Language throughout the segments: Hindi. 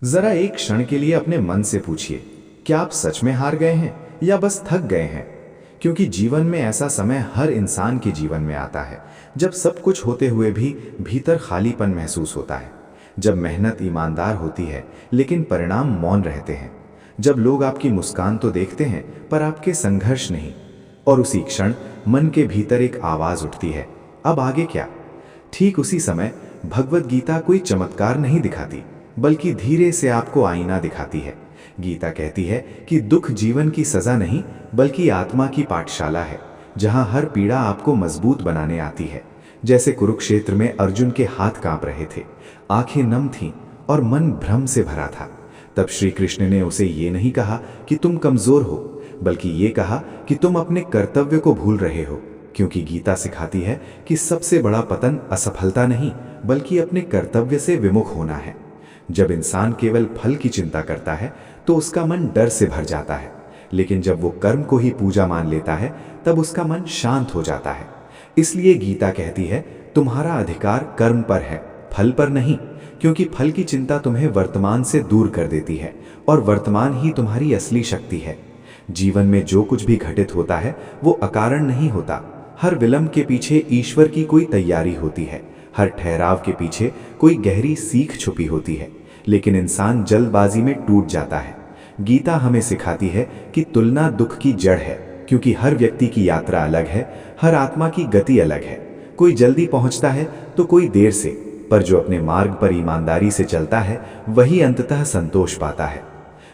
जरा एक क्षण के लिए अपने मन से पूछिए, क्या आप सच में हार गए हैं या बस थक गए हैं? क्योंकि जीवन में ऐसा समय हर इंसान के जीवन में आता है जब सब कुछ होते हुए भी भीतर खालीपन महसूस होता है। जब मेहनत ईमानदार होती है लेकिन परिणाम मौन रहते हैं। जब लोग आपकी मुस्कान तो देखते हैं पर आपके संघर्ष नहीं। और उसी क्षण मन के भीतर एक आवाज उठती है, अब आगे क्या? ठीक उसी समय भगवत गीता कोई चमत्कार नहीं दिखाती, बल्कि धीरे से आपको आईना दिखाती है। गीता कहती है कि दुख जीवन की सजा नहीं, बल्कि आत्मा की पाठशाला है, जहां हर पीड़ा आपको मजबूत बनाने आती है। जैसे कुरुक्षेत्र में अर्जुन के हाथ कांप रहे थे, आंखें नम थीं और मन भ्रम से भरा था। तब श्री कृष्ण ने उसे ये नहीं कहा कि तुम कमजोर हो, बल्कि ये कहा कि तुम अपने कर्तव्य को भूल रहे हो। क्योंकि गीता सिखाती है कि सबसे बड़ा पतन असफलता नहीं, बल्कि अपने कर्तव्य से विमुख होना है। जब इंसान केवल फल की चिंता करता है तो उसका मन डर से भर जाता है, लेकिन जब वो कर्म को ही पूजा मान लेता है तब उसका मन शांत हो जाता है। इसलिए गीता कहती है, तुम्हारा अधिकार कर्म पर है, फल पर नहीं। क्योंकि फल की चिंता तुम्हें वर्तमान से दूर कर देती है और वर्तमान ही तुम्हारी असली शक्ति है। जीवन में जो कुछ भी घटित होता है वो अकारण नहीं होता। हर विलंब के पीछे ईश्वर की कोई तैयारी होती है, हर ठहराव के पीछे कोई गहरी सीख छुपी होती है। लेकिन इंसान जल्दबाजी में टूट जाता है। गीता हमें सिखाती है कि तुलना दुख की जड़ है, क्योंकि हर व्यक्ति की यात्रा अलग है, हर आत्मा की गति अलग है। कोई जल्दी पहुंचता है तो कोई देर से, पर जो अपने मार्ग पर ईमानदारी से चलता है वही अंततः संतोष पाता है।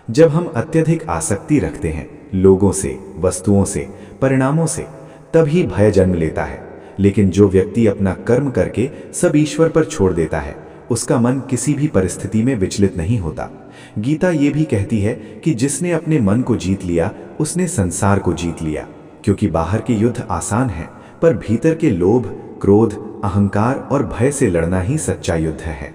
जब हम अत्यधिक आसक्ति रखते हैं लोगों से, वस्तुओं से, परिणामों से, तभी भय जन्म लेता है। लेकिन जो व्यक्ति अपना कर्म करके सब ईश्वर पर छोड़ देता है, उसका मन किसी भी परिस्थिति में विचलित नहीं होता। गीता ये भी कहती है कि जिसने अपने मन को जीत लिया उसने संसार को जीत लिया। क्योंकि बाहर के युद्ध आसान है, पर भीतर के लोभ, क्रोध, अहंकार और भय से लड़ना ही सच्चा युद्ध है।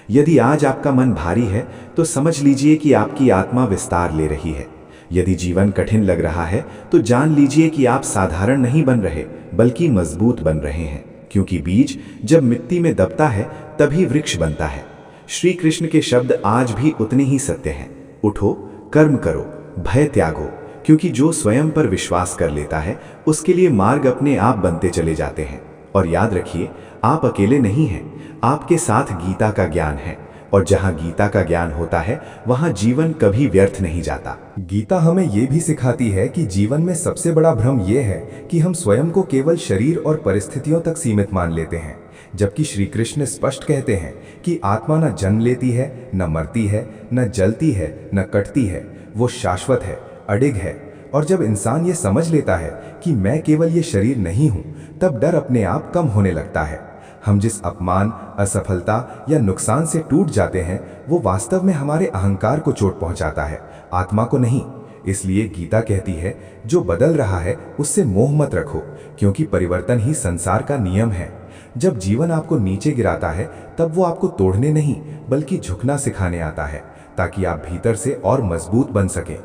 यदि आज आपका मन भारी है तो समझ लीजिए कि आपकी आत्मा विस्तार ले रही है। यदि जीवन कठिन लग रहा है तो जान लीजिए कि आप साधारण नहीं बन रहे, बल्कि मजबूत बन रहे हैं। क्योंकि बीज जब मिट्टी में दबता है तभी वृक्ष बनता है। श्री कृष्ण के शब्द आज भी उतने ही सत्य हैं। उठो, कर्म करो, भय त्यागो। क्योंकि जो स्वयं पर विश्वास कर लेता है उसके लिए मार्ग अपने आप बनते चले जाते हैं। और याद रखिए, आप अकेले नहीं हैं, आपके साथ गीता का ज्ञान है। और जहां गीता का ज्ञान होता है वहां जीवन कभी व्यर्थ नहीं जाता। गीता हमें ये भी सिखाती है कि जीवन में सबसे बड़ा भ्रम ये है कि हम स्वयं को केवल शरीर और परिस्थितियों तक सीमित मान लेते हैं, जबकि श्री कृष्ण स्पष्ट कहते हैं कि आत्मा न जन्म लेती है, न मरती है, न जलती है, न कटती है, वो शाश्वत है, अडिग है। और जब इंसान ये समझ लेता है कि मैं केवल ये शरीर नहीं हूँ, तब डर अपने आप कम होने लगता है। हम जिस अपमान, असफलता या नुकसान से टूट जाते हैं वो वास्तव में हमारे अहंकार को चोट पहुंचाता है, आत्मा को नहीं। इसलिए गीता कहती है, जो बदल रहा है उससे मोह मत रखो, क्योंकि परिवर्तन ही संसार का नियम है। जब जीवन आपको नीचे गिराता है तब वो आपको तोड़ने नहीं बल्कि झुकना सिखाने आता है, ताकि आप भीतर से और मजबूत बन सकें।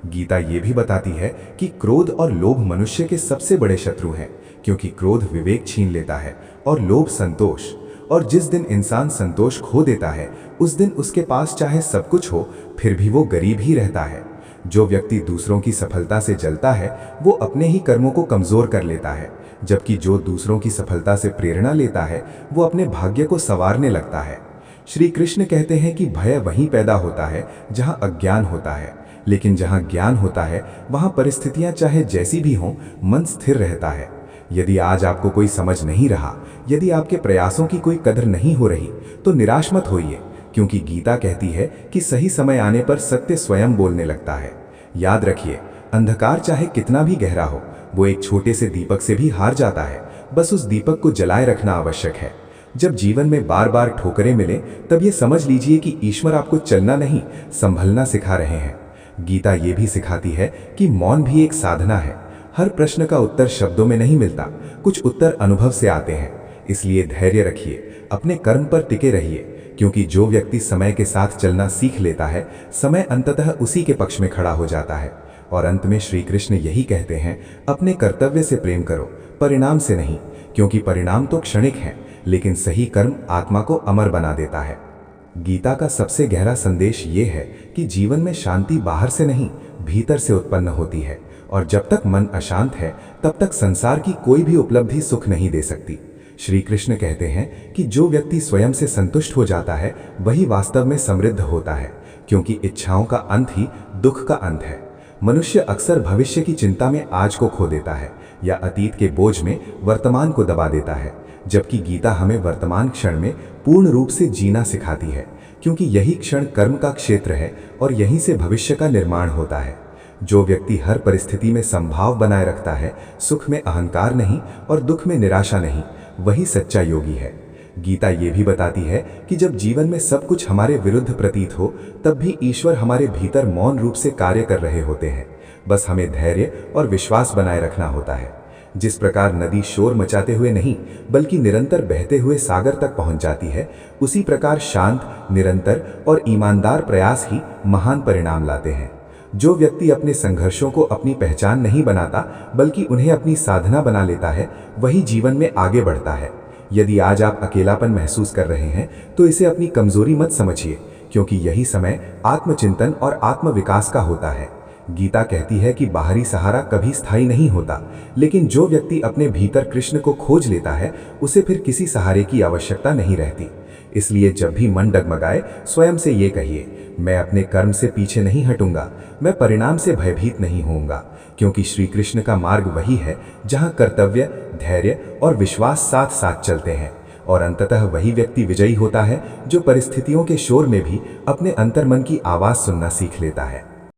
गीता ये भी बताती है कि क्रोध और लोभ मनुष्य के सबसे बड़े शत्रु हैं, क्योंकि क्रोध विवेक छीन लेता है और लोभ संतोष। और जिस दिन इंसान संतोष खो देता है उस दिन उसके पास चाहे सब कुछ हो फिर भी वो गरीब ही रहता है। जो व्यक्ति दूसरों की सफलता से जलता है वो अपने ही कर्मों को कमजोर कर लेता है, जबकि जो दूसरों की सफलता से प्रेरणा लेता है वो अपने भाग्य को संवारने लगता है। श्री कृष्ण कहते हैं कि भय वहीं पैदा होता है जहां अज्ञान होता है, लेकिन जहां ज्ञान होता है वहां परिस्थितियां चाहे जैसी भी हों, मन स्थिर रहता है। यदि आज आपको कोई समझ नहीं रहा, यदि आपके प्रयासों की कोई कदर नहीं हो रही, तो निराश मत होइए, क्योंकि गीता कहती है कि सही समय आने पर सत्य स्वयं बोलने लगता है। याद रखिए, अंधकार चाहे कितना भी गहरा हो, वो एक छोटे से दीपक से भी हार जाता है। बस उस दीपक को जलाए रखना आवश्यक है। जब जीवन में बार बार ठोकरें मिले तब ये समझ लीजिए कि ईश्वर आपको चलना नहीं, संभलना सिखा रहे हैं। गीता ये भी सिखाती है कि मौन भी एक साधना है। हर प्रश्न का उत्तर शब्दों में नहीं मिलता, कुछ उत्तर अनुभव से आते हैं। इसलिए धैर्य रखिए, अपने कर्म पर टिके रहिए, क्योंकि जो व्यक्ति समय के साथ चलना सीख लेता है, समय अंततः उसी के पक्ष में खड़ा हो जाता है। और अंत में श्री कृष्ण यही कहते हैं, अपने कर्तव्य से प्रेम करो, परिणाम से नहीं, क्योंकि परिणाम तो क्षणिक है, लेकिन सही कर्म आत्मा को अमर बना देता है। गीता का सबसे गहरा संदेश ये है कि जीवन में शांति बाहर से नहीं, भीतर से उत्पन्न होती है, और जब तक मन अशांत है तब तक संसार की कोई भी उपलब्धि सुख नहीं दे सकती। श्री कृष्ण कहते हैं कि जो व्यक्ति स्वयं से संतुष्ट हो जाता है वही वास्तव में समृद्ध होता है, क्योंकि इच्छाओं का अंत ही दुख का अंत है। मनुष्य अक्सर भविष्य की चिंता में आज को खो देता है या अतीत के बोझ में वर्तमान को दबा देता है, जबकि गीता हमें वर्तमान क्षण में पूर्ण रूप से जीना सिखाती है, क्योंकि यही क्षण कर्म का क्षेत्र है और यहीं से भविष्य का निर्माण होता है। जो व्यक्ति हर परिस्थिति में संभाव बनाए रखता है, सुख में अहंकार नहीं और दुख में निराशा नहीं, वही सच्चा योगी है। गीता ये भी बताती है कि जब जीवन में सब कुछ हमारे विरुद्ध प्रतीत हो, तब भी ईश्वर हमारे भीतर मौन रूप से कार्य कर रहे होते हैं। बस हमें धैर्य और विश्वास बनाए रखना होता है। जिस प्रकार नदी शोर मचाते हुए नहीं बल्कि निरंतर बहते हुए सागर तक पहुंच जाती है, उसी प्रकार शांत, निरंतर और ईमानदार प्रयास ही महान परिणाम लाते हैं। जो व्यक्ति अपने संघर्षों को अपनी पहचान नहीं बनाता बल्कि उन्हें अपनी साधना बना लेता है, वही जीवन में आगे बढ़ता है। यदि आज आप अकेलापन महसूस कर रहे हैं तो इसे अपनी कमजोरी मत समझिए, क्योंकि यही समय आत्मचिंतन और आत्मविकास का होता है। गीता कहती है कि बाहरी सहारा कभी स्थायी नहीं होता, लेकिन जो व्यक्ति अपने भीतर कृष्ण को खोज लेता है उसे फिर किसी सहारे की आवश्यकता नहीं रहती। इसलिए जब भी मन डगमगाए, स्वयं से ये कहिए, मैं अपने कर्म से पीछे नहीं हटूंगा, मैं परिणाम से भयभीत नहीं होऊंगा, क्योंकि श्री कृष्ण का मार्ग वही है जहां कर्तव्य, धैर्य और विश्वास साथ साथ चलते हैं। और अंततः वही व्यक्ति विजयी होता है जो परिस्थितियों के शोर में भी अपने अंतर्मन की आवाज सुनना सीख लेता है।